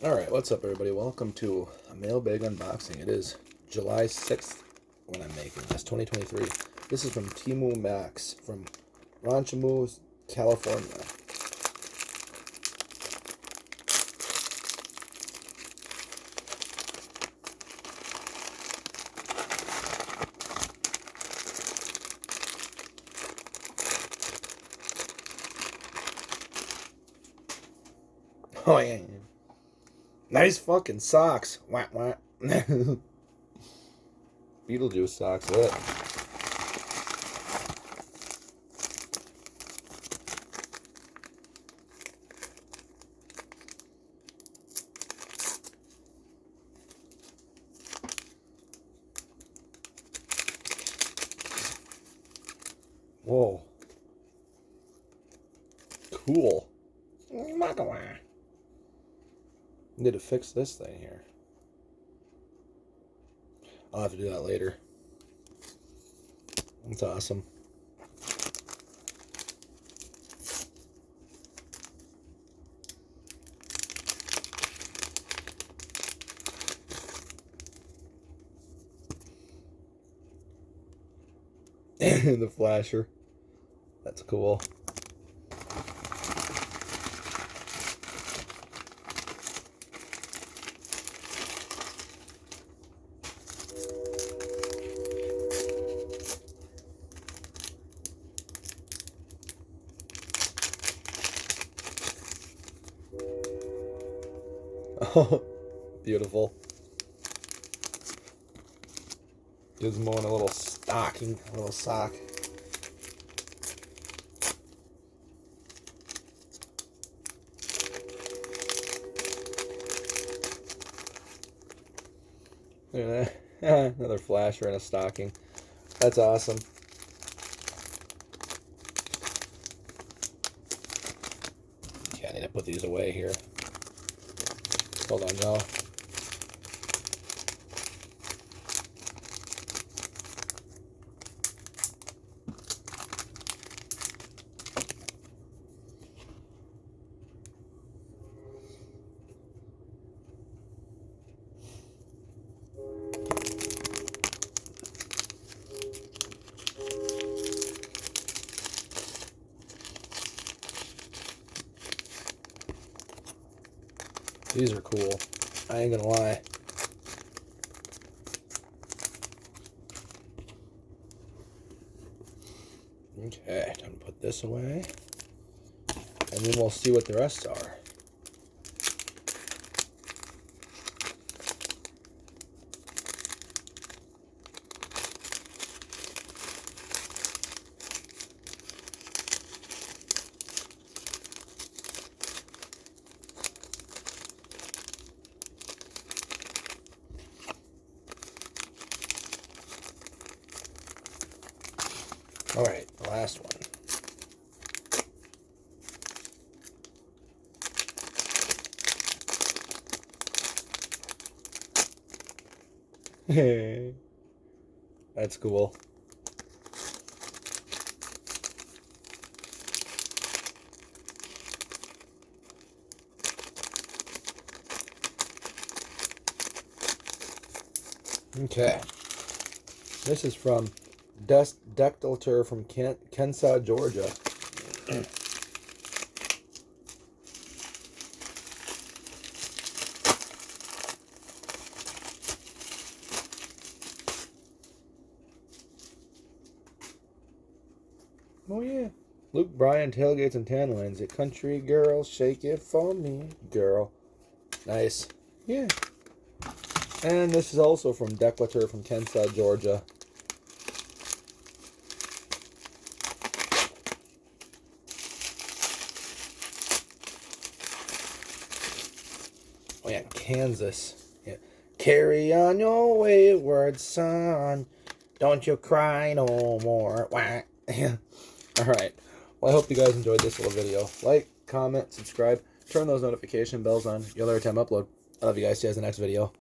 Alright, what's up everybody? Welcome to a mailbag unboxing. It is July 6th when I'm making this, 2023. This is from Timu Max from Rancho, California. Oh yeah. Nice fucking socks. Wah, wah. Beetlejuice socks. Lit. Whoa. Cool. Need to fix this thing here. I'll have to do that later. That's awesome. And the flasher. That's cool. Oh, beautiful. Gizmo in a little stocking, a little sock. Look at that. Another flasher and a stocking. That's awesome. Okay, I need to put these away here. Hold on, y'all. These are cool. I ain't gonna lie. Okay, time to put this away. And then we'll see what the rest are. All right, the last one. Hey, that's cool. Okay, this is from Dectalter from Kensaw, Georgia. Oh yeah. Luke Bryan, Tailgates and Tan Lines. A country girl, shake it for me, girl. Nice. Yeah. And this is also from Dectalter from Kensaw, Georgia. Oh yeah, Kansas. Yeah. Carry on your wayward son. Don't you cry no more. Wah. Alright. Well, I hope you guys enjoyed this little video. Like, comment, subscribe, turn those notification bells on. You'll every time I upload. I love you guys. See you guys in the next video.